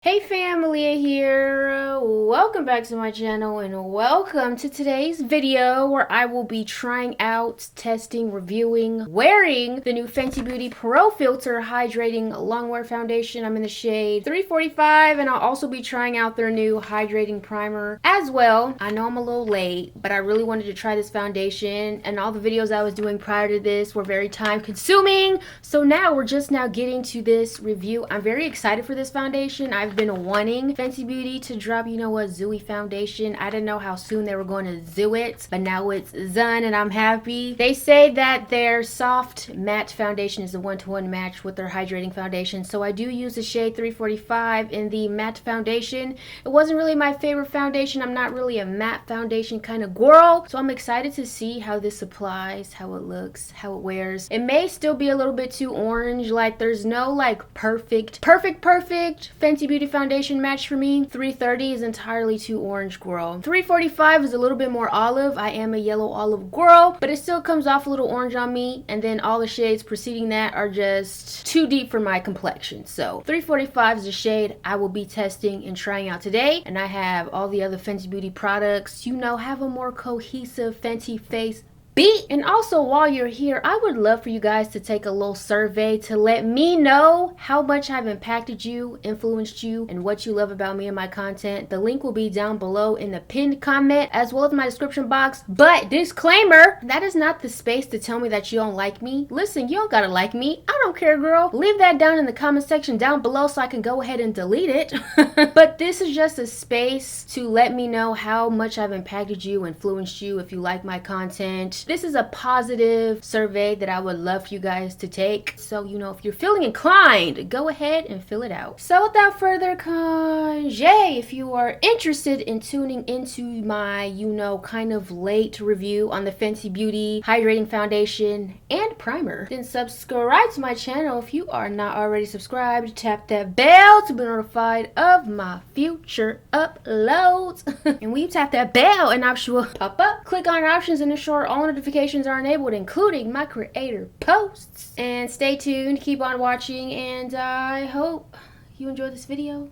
Hey family, here. Welcome back to my channel and welcome to today's video where I will be trying out, testing, reviewing, wearing the new Fenty Beauty Pro Filt'r Hydrating Longwear Foundation. I'm in the shade 345 and I'll also be trying out their new hydrating primer as well. I know I'm a little late, but I really wanted to try this foundation and all the videos I was doing prior to this were very time consuming. So now we're just now getting to this review. I'm very excited for this foundation. I've been wanting Fenty Beauty to drop, you know what, Zooey foundation. I didn't know how soon they were going to zoo it, but now it's done and I'm happy. They say that their soft matte foundation is a one-to-one match with their hydrating foundation, so I do use the shade 345 in the matte foundation. It wasn't really my favorite foundation. I'm not really a matte foundation kind of girl, so I'm excited to see how this applies, how it looks, how it wears. It may still be a little bit too orange, like there's no like perfect Fenty Beauty foundation match for me. 330 is entirely too orange, girl. 345 is a little bit more olive. I am a yellow olive girl, but it still comes off a little orange on me, and then all the shades preceding that are just too deep for my complexion. So 345 is a shade I will be testing and trying out today, and I have all the other Fenty Beauty products, you know, have a more cohesive Fenty face beat. And also, while you're here, I would love for you guys to take a little survey to let me know how much I've impacted you, influenced you, and what you love about me and my content. The link will be down below in the pinned comment as well as my description box. But disclaimer, that is not the space to tell me that you don't like me. Listen, you don't gotta like me. I don't care, girl. Leave that down in the comment section down below so I can go ahead and delete it. But this is just a space to let me know how much I've impacted you, influenced you, if you like my content. This is a positive survey that I would love for you guys to take. So, you know, if you're feeling inclined, go ahead and fill it out. So without further congé, if you are interested in tuning into my, you know, kind of late review on the Fenty Beauty Hydrating Foundation and Primer, then subscribe to my channel. If you are not already subscribed, tap that bell to be notified of my future uploads. And when you tap that bell, an option will pop up. Click on options and ensure all notifications are enabled, including my creator posts. And stay tuned, keep on watching, and I hope you enjoy this video.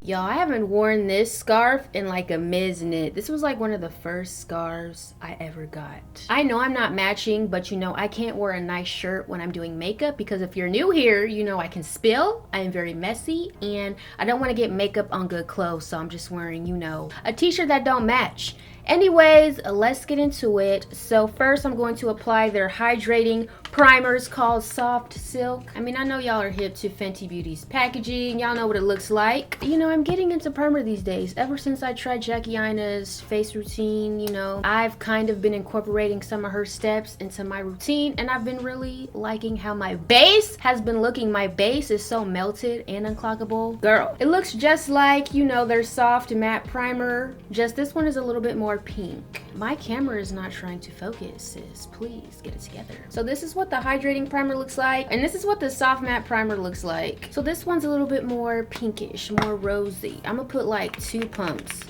Y'all, I haven't worn this scarf in like a minute. This was like one of the first scarves I ever got. I know I'm not matching, but you know, I can't wear a nice shirt when I'm doing makeup because if you're new here, you know I can spill, I am very messy, and I don't want to get makeup on good clothes, so I'm just wearing, you know, a t-shirt that don't match. Anyways, let's get into it. So first I'm going to apply their hydrating primers called Soft Silk. I mean, I know y'all are hip to Fenty Beauty's packaging. Y'all know what it looks like. You know, I'm getting into primer these days. Ever since I tried Jackie Aina's face routine, you know, I've kind of been incorporating some of her steps into my routine, and I've been really liking how my base has been looking. My base is so melted and uncloggable. Girl, it looks just like, you know, their soft matte primer. Just this one is a little bit more pink. My camera is not trying to focus, sis. Please get it together. So this is what the hydrating primer looks like, and this is what the soft matte primer looks like. So this one's a little bit more pinkish, more rosy. I'm gonna put like 2 pumps.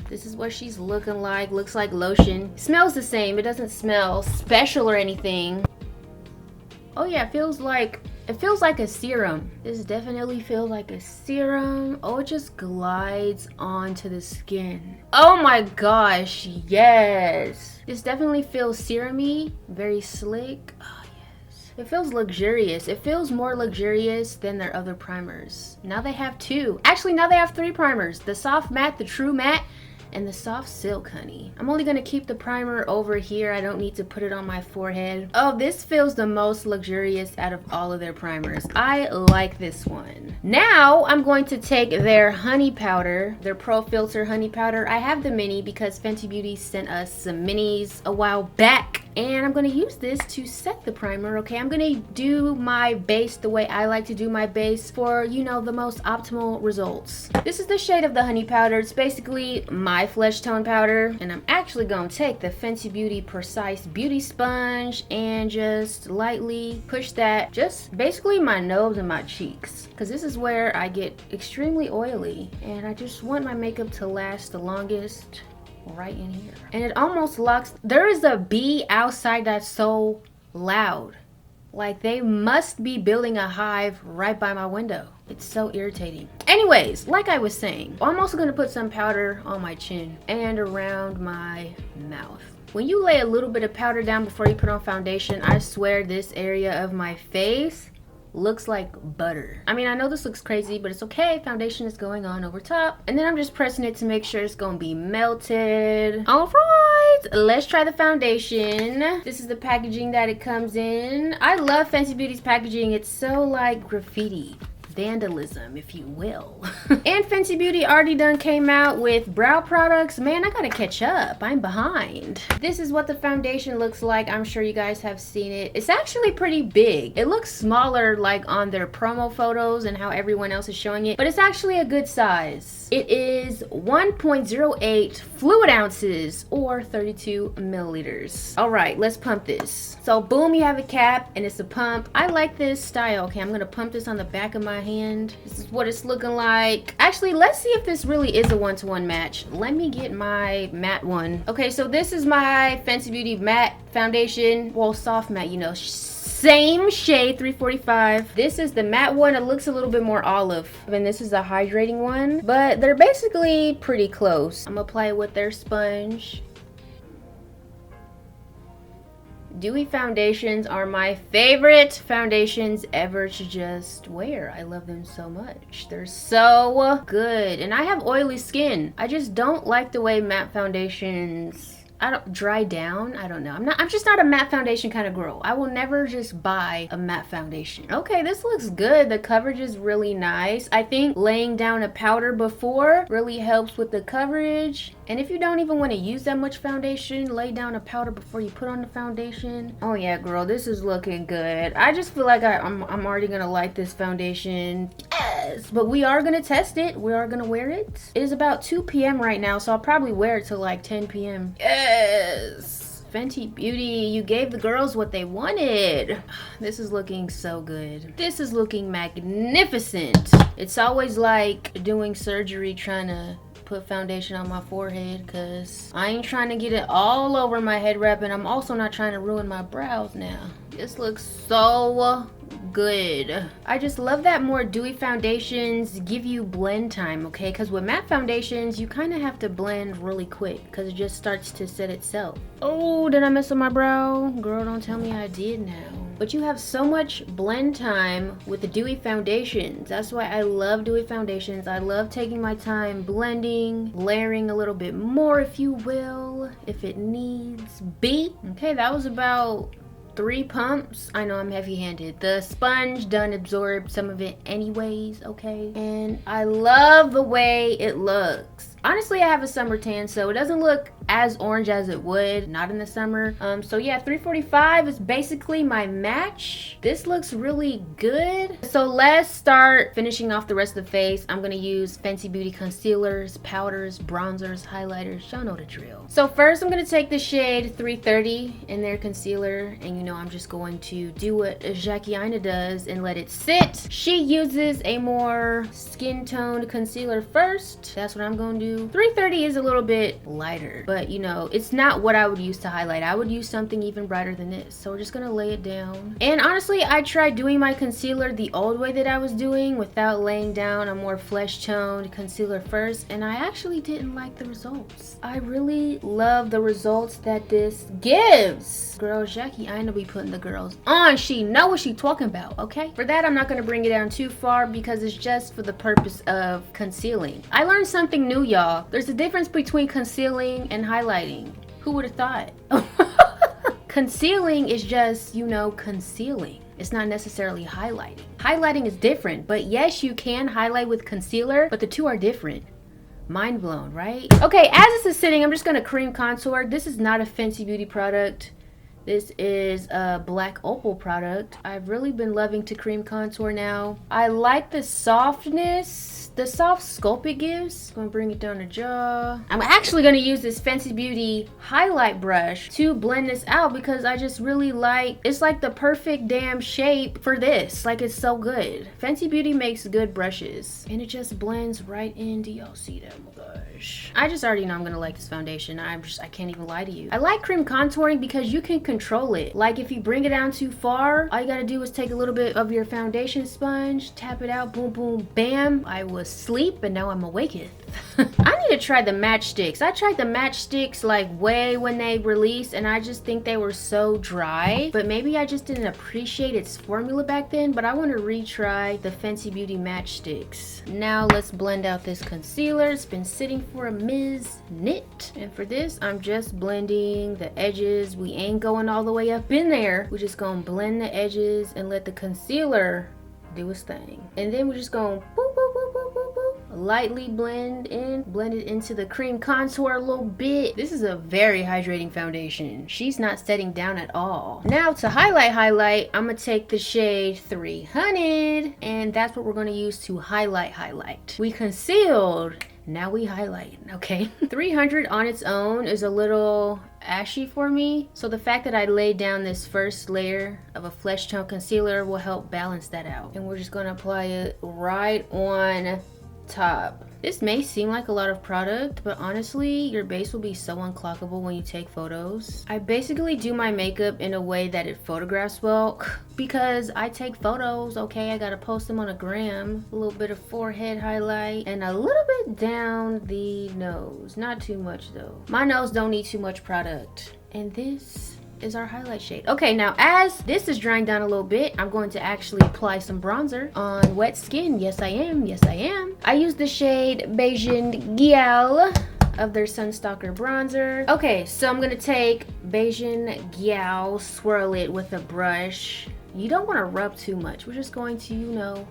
This is what she's looking like. Looks like lotion. Smells the same. It doesn't smell special or anything. Oh yeah, it feels like a serum. This definitely feels like a serum. Oh, it just glides onto the skin. Oh my gosh, yes. This definitely feels serum-y, very slick. Oh yes. It feels luxurious. It feels more luxurious than their other primers. Now they have 2. Actually, now they have 3 primers. The soft matte, the true matte, and the soft silk, honey. I'm only gonna keep the primer over here. I don't need to put it on my forehead. Oh, this feels the most luxurious out of all of their primers. I like this one. Now I'm going to take their honey powder, their Pro Filt'r honey powder. I have the mini because Fenty Beauty sent us some minis a while back, and I'm gonna use this to set the primer. Okay, I'm gonna do my base the way I like to do my base for, you know, the most optimal results. This is the shade of the honey powder. It's basically my flesh tone powder, and I'm actually gonna take the Fenty Beauty Precise Beauty Sponge and just lightly push that just basically my nose and my cheeks, because this is where I get extremely oily and I just want my makeup to last the longest. right in here. And it almost locks. There is a bee outside that's so loud. Like they must be building a hive right by my window. It's so irritating. Anyways, like I was saying, I'm also gonna put some powder on my chin and around my mouth. When you lay a little bit of powder down before you put on foundation, I swear this area of my face looks like butter. I mean, I know this looks crazy, but it's okay. Foundation is going on over top. And then I'm just pressing it to make sure it's gonna be melted. All right, let's try the foundation. This is the packaging that it comes in. I love Fenty Beauty's packaging. It's so like graffiti. Vandalism, if you will. And Fenty Beauty already done came out with brow products. Man, I gotta catch up. I'm behind. This is what the foundation looks like. I'm sure you guys have seen it. It's actually pretty big. It looks smaller like on their promo photos and how everyone else is showing it, but it's actually a good size. It is 1.08 fluid ounces or 32 milliliters. All right, let's pump this. So boom, you have a cap and it's a pump. I like this style. Okay, I'm gonna pump this on the back of my hand. This is what it's looking like. Actually, let's see if this really is a one-to-one match. Let me get my matte one. Okay, so this is my Fenty Beauty matte foundation. Well, soft matte, you know, same shade, 345. This is the matte one. It looks a little bit more olive. And this is the hydrating one, but they're basically pretty close. I'm gonna apply it with their sponge. Dewy foundations are my favorite foundations ever to just wear. I love them so much. They're so good. And I have oily skin. I just don't like the way matte foundations dry down. I don't know. I'm just not a matte foundation kind of girl. I will never just buy a matte foundation. Okay, this looks good. The coverage is really nice. I think laying down a powder before really helps with the coverage. And if you don't even want to use that much foundation, lay down a powder before you put on the foundation. Oh yeah, girl, this is looking good. I just feel like I'm already gonna like this foundation. Yes, but we are gonna test it. We are gonna wear it. It is about 2 p.m. right now, so I'll probably wear it till like 10 p.m. Yes. Fenty Beauty, you gave the girls what they wanted. This is looking so good. This is looking magnificent. It's always like doing surgery trying to put foundation on my forehead because I ain't trying to get it all over my head wrap, and I'm also not trying to ruin my brows now. This looks so good. I just love that more dewy foundations give you blend time, okay? Because with matte foundations, you kind of have to blend really quick because it just starts to set itself. Oh, did I mess up my brow? Girl, don't tell me I did now. But you have so much blend time with the dewy foundations. That's why I love dewy foundations. I love taking my time blending, layering a little bit more, if you will, if it needs be. Okay, that was about 3 pumps. I know I'm heavy-handed. The sponge done absorbed some of it anyways, okay? And I love the way it looks. Honestly, I have a summer tan, so it doesn't look as orange as it would, not in the summer. So yeah, 345 is basically my match. This looks really good. So let's start finishing off the rest of the face. I'm gonna use Fenty Beauty concealers, powders, bronzers, highlighters. Y'all know the drill. So first, I'm gonna take the shade 330 in their concealer, and you know I'm just going to do what Jackie Aina does and let it sit. She uses a more skin toned concealer first. That's what I'm gonna do. 330 is a little bit lighter, but you know, it's not what I would use to highlight. I would use something even brighter than this. So we're just gonna lay it down. And honestly, I tried doing my concealer the old way that I was doing without laying down a more flesh toned concealer first, and I actually didn't like the results. I really love the results that this gives. Girl, Jackie Aina be putting the girls on. She know what she talking about, okay? For that, I'm not gonna bring it down too far because it's just for the purpose of concealing. I learned something new, y'all. There's a difference between concealing and highlighting. Who would have thought? Concealing is just, you know, concealing. It's not necessarily highlighting. Highlighting is different, but yes, you can highlight with concealer, but the two are different. Mind blown, right? Okay, as this is sitting, I'm just gonna cream contour. This is not a Fenty Beauty product. This is a Black Opal product. I've really been loving to cream contour now. I like the softness, the soft sculpt it gives. I'm gonna bring it down the jaw. I'm actually gonna use this Fenty Beauty highlight brush to blend this out because I just really like, it's like the perfect damn shape for this. Like, it's so good. Fenty Beauty makes good brushes and it just blends right in. Do y'all see that? Oh my gosh. gosh. I just already know I'm gonna like this foundation. I can't even lie to you. I like cream contouring because you can control it. Like if you bring it down too far, all you gotta do is take a little bit of your foundation sponge, tap it out, boom, boom, bam. I was asleep and now I'm awaketh. I need to try the matchsticks. I tried the matchsticks like way when they released and I just think they were so dry. But maybe I just didn't appreciate its formula back then. But I want to retry the Fenty Beauty matchsticks. Now let's blend out this concealer. It's been sitting for a minute. And for this, I'm just blending the edges. We ain't going all the way up in there. We're just gonna blend the edges and let the concealer do its thing. And then we're just gonna boop, boop, boop, boop, boop, boop. Lightly blend it into the cream contour a little bit. This is a very hydrating foundation. She's not setting down at all. Now to highlight, I'm gonna take the shade 300 and that's what we're gonna use to highlight. We concealed, now we highlight, okay? 300 on its own is a little ashy for me, so the fact that I laid down this first layer of a flesh tone concealer will help balance that out. And we're just gonna apply it right on top. This may seem like a lot of product, but honestly, your base will be so unclockable when you take photos. I basically do my makeup in a way that it photographs well because I take photos, okay? I gotta post them on a gram. A little bit of forehead highlight and a little bit down the nose. Not too much though. My nose don't need too much product. And this is our highlight shade. Okay, now as this is drying down a little bit, I'm going to actually apply some bronzer on wet skin. Yes, I am. I use the shade Beijing of their Sunstalker bronzer. Okay, so I'm gonna take Beijing, swirl it with a brush. You don't want to rub too much. We're just going to, you know,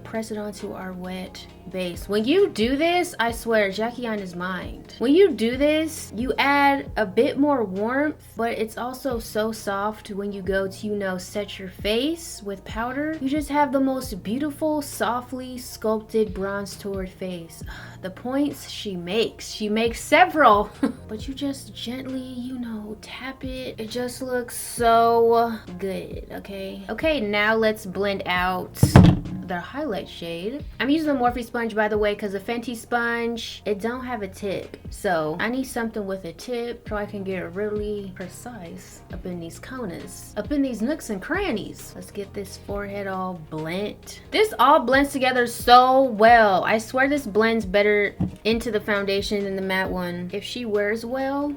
press it onto our wet base. When you do this, I swear, Jackie on his mind. When you do this, you add a bit more warmth, but it's also so soft when you go to, you know, set your face with powder. You just have the most beautiful, softly sculpted bronze-toured face. The points she makes several, but you just gently, you know, tap it. It just looks so good, okay? Okay, now let's blend out the highlight shade. I'm using the Morphe sponge, by the way, because the Fenty sponge, it don't have a tip. So I need something with a tip so I can get really precise up in these corners, up in these nooks and crannies. Let's get this forehead all blent. This all blends together so well. I swear this blends better into the foundation than the matte one. If she wears well,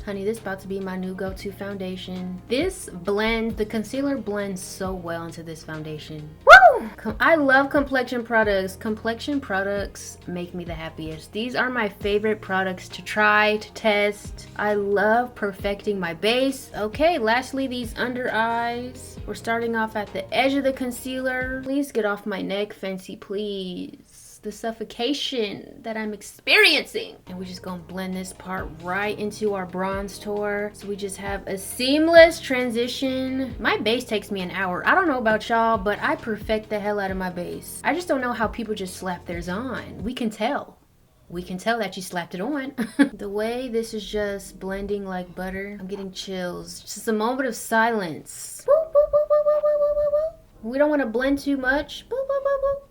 honey, this is about to be my new go-to foundation. This blend, the concealer blends so well into this foundation. Woo! I love complexion products. Complexion products make me the happiest. These are my favorite products to try, to test. I love perfecting my base. Okay, lastly, these under eyes. We're starting off at the edge of the concealer. Please get off my neck, Fenty, please. The suffocation that I'm experiencing. And we're just gonna blend this part right into our bronze tour, so we just have a seamless transition. My base takes me an hour. I don't know about y'all, but I perfect the hell out of my base. I just don't know how people just slap theirs on. We can tell that you slapped it on. The way this is just blending like butter, I'm getting chills. Just a moment of silence. Boop, boop, boop, boop, boop, boop, boop, boop. We don't want to blend too much. Boop, boop, boop, boop.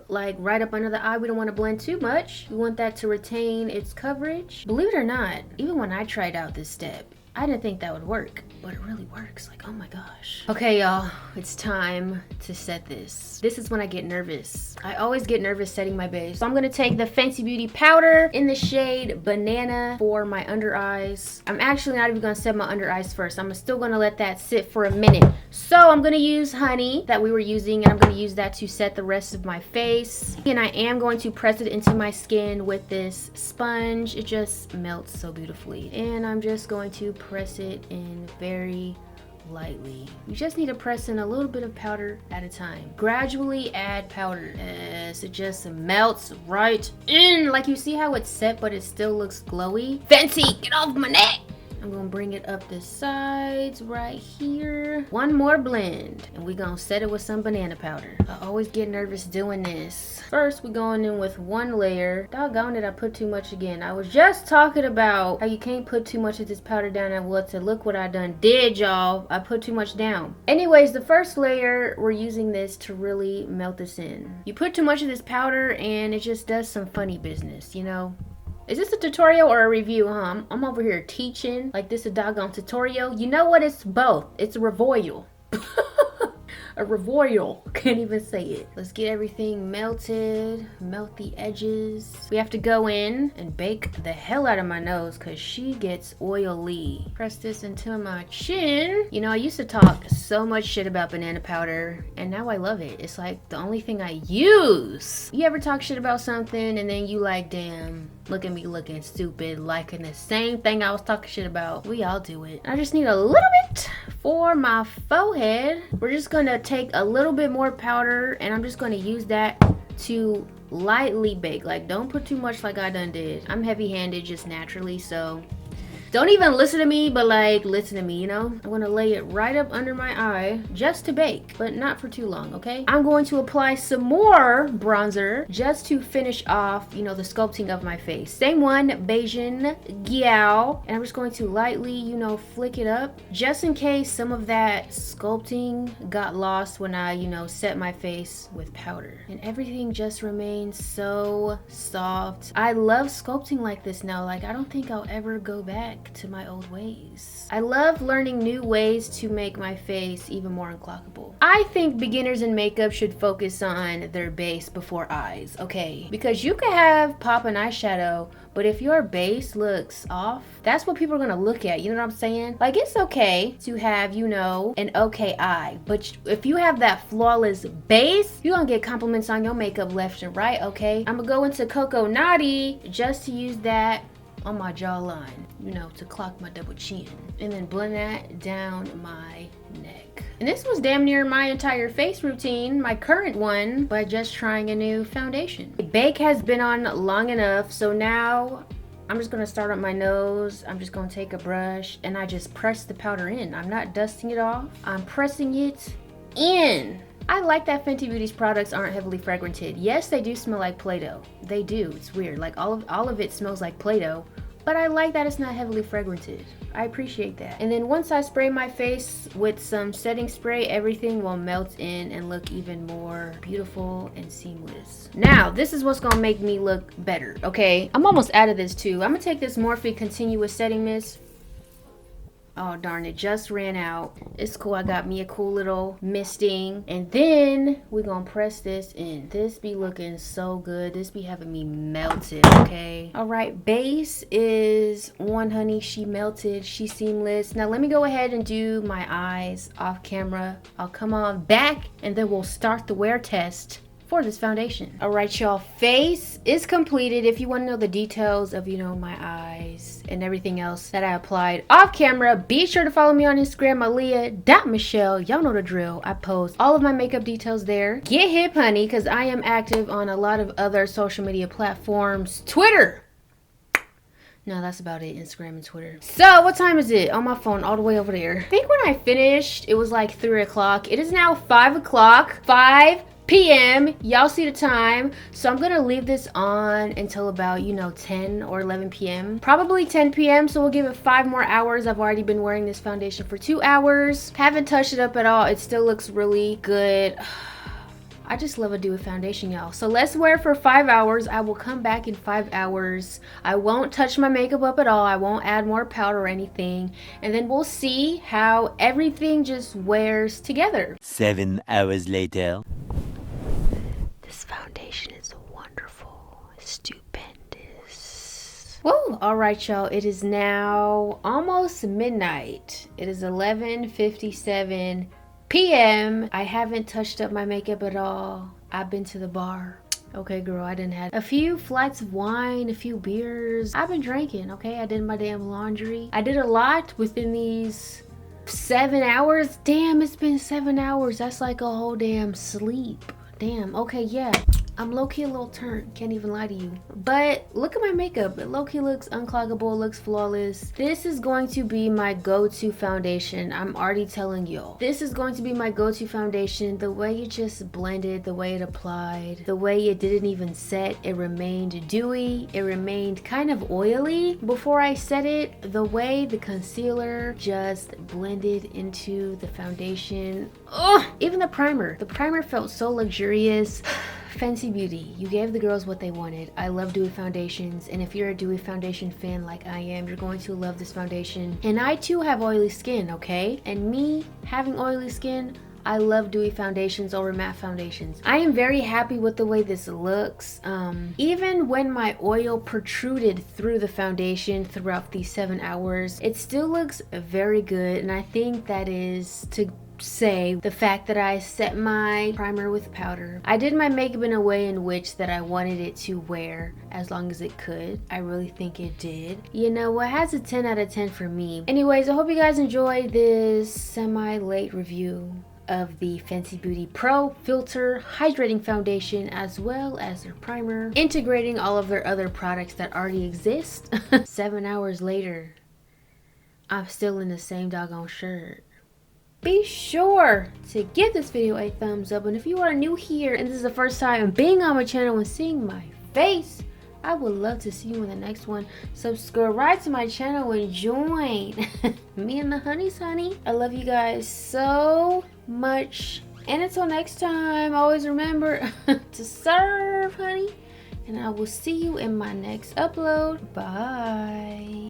Like right up under the eye. We don't want to blend too much. We want that to retain its coverage. Believe it or not, even when I tried out this step, I didn't think that would work, but it really works. Like, oh my gosh. Okay, y'all, it's time to set this. This is when I get nervous. I always get nervous setting my base. So I'm gonna take the Fenty Beauty powder in the shade Banana for my under eyes. I'm actually not even gonna set my under eyes first. I'm still gonna let that sit for a minute. So I'm gonna use honey that we were using, and I'm gonna use that to set the rest of my face. And I am going to press it into my skin with this sponge. It just melts so beautifully. And I'm just going to press it in very lightly. You just need to press in a little bit of powder at a time. Gradually add powder as it just melts right in. Like, you see how it's set but it still looks glowy? Fenty, get off my neck! I'm gonna bring it up the sides right here. One more blend, and we're gonna set it with some banana powder. I always get nervous doing this. First, we're going in with one layer. Doggone it, I put too much again. I was just talking about how you can't put too much of this powder down at once, and look what I done did, y'all. I put too much down. Anyways, the first layer, we're using this to really melt this in. You put too much of this powder and it just does some funny business, you know? Is this a tutorial or a review, huh? I'm over here teaching like this a doggone tutorial. You know what? It's both. It's a revoil. A revoil. Can't even say it. Let's get everything melted. Melt the edges. We have to go in and bake the hell out of my nose because she gets oily. Press this into my chin. You know, I used to talk so much shit about banana powder and now I love it. It's like the only thing I use. You ever talk shit about something and then you like, damn, look at me looking stupid, liking the same thing I was talking shit about. We all do it. I just need a little bit for my forehead. We're just gonna take a little bit more powder and I'm just gonna use that to lightly bake. Like, don't put too much like I done did. I'm heavy-handed just naturally, so don't even listen to me, but like listen to me, you know? I'm gonna lay it right up under my eye just to bake, but not for too long, okay? I'm going to apply some more bronzer just to finish off, you know, the sculpting of my face. Same one, Beijing Giao. And I'm just going to lightly, you know, flick it up just in case some of that sculpting got lost when I, you know, set my face with powder. And everything just remains so soft. I love sculpting like this now. Like, I don't think I'll ever go back to my old ways. I love learning new ways to make my face even more unclockable. I think beginners in makeup should focus on their base before eyes, okay? Because you could have pop and eyeshadow, but if your base looks off, that's what people are gonna look at, you know what I'm saying? Like, it's okay to have, you know, an okay eye, but if you have that flawless base, you're gonna get compliments on your makeup left and right, okay? I'm gonna go into Coco Naughty just to use that on my jawline, you know, to clock my double chin, and then blend that down my neck. And this was damn near my entire face routine, my current one, by just trying a new foundation. The bake has been on long enough, so now I'm just gonna start on my nose. I'm just gonna take a brush and I just press the powder in. I'm not dusting it off, I'm pressing it in. I like that Fenty Beauty's products aren't heavily fragranted. Yes, they do smell like Play-Doh. They do, it's weird. Like all of it smells like Play-Doh, but I like that it's not heavily fragranted. I appreciate that. And then once I spray my face with some setting spray, everything will melt in and look even more beautiful and seamless. Now, this is what's gonna make me look better, okay? I'm almost out of this too. I'm gonna take this Morphe Continuous Setting Mist. Oh darn, it just ran out. It's cool, I got me a cool little misting. And then we're gonna press this in. This be looking so good. This be having me melted, okay? All right, base is on, honey. She melted, she seamless. Now let me go ahead and do my eyes off camera. I'll come on back and then we'll start the wear test for this foundation. All right, y'all, face is completed. If you want to know the details of, you know, my eyes and everything else that I applied off camera, be sure to follow me on Instagram, ahliyah.michelle. Y'all know the drill. I post all of my makeup details there. Get hip, honey, because I am active on a lot of other social media platforms. Twitter. No, that's about it. Instagram and Twitter. So what time is it? On my phone, all the way over there. I think when I finished, it was like 3 o'clock. It is now 5 o'clock. 5 p.m. Y'all see the time. So I'm gonna leave this on until about, you know, 10 or 11 p.m. Probably 10 p.m. So we'll give it 5 more hours. I've already been wearing this foundation for 2 hours. Haven't touched it up at all. It still looks really good. I just love a dewy foundation, y'all. So let's wear it for 5 hours. I will come back in 5 hours. I won't touch my makeup up at all. I won't add more powder or anything. And then we'll see how everything just wears together. 7 hours later. This foundation is wonderful, stupendous. Whoa, all right, y'all. It is now almost midnight. It is 11:57 p.m. I haven't touched up my makeup at all. I've been to the bar. Okay, girl, I done had a few flights of wine, a few beers. I've been drinking, okay? I did my damn laundry. I did a lot within these 7 hours. Damn, it's been 7 hours. That's like a whole damn sleep. Damn, okay, yeah. I'm low-key a little turned, can't even lie to you. But look at my makeup. It low-key looks uncloggable, looks flawless. This is going to be my go-to foundation. I'm already telling y'all. This is going to be my go-to foundation. The way it just blended, the way it applied, the way it didn't even set. It remained dewy. It remained kind of oily before I set it. The way the concealer just blended into the foundation. Ugh! Even the primer. The primer felt so luxurious. Fenty Beauty, you gave the girls what they wanted. I love dewy foundations, and if you're a dewy foundation fan like I am, you're going to love this foundation. And I too have oily skin, okay? And me having oily skin, I love dewy foundations over matte foundations. I am very happy with the way this looks. Even when my oil protruded through the foundation throughout these 7 hours, it still looks very good, and I think that is to say the fact that I set my primer with powder. I did my makeup in a way in which that I wanted it to wear as long as it could. I really think it did. You know, it has a 10 out of 10 for me. Anyways, I hope you guys enjoyed this semi-late review of the Fenty Beauty Pro Filt'r Hydrating Foundation, as well as their primer, integrating all of their other products that already exist. 7 hours later, I'm still in the same doggone shirt. Be sure to give this video a thumbs up, and if you are new here and this is the first time being on my channel and seeing my face, I would love to see you in the next one. Subscribe to my channel and join me and the honeys, honey. I love you guys so much, and until next time, always remember to serve, honey, and I will see you in my next upload. Bye.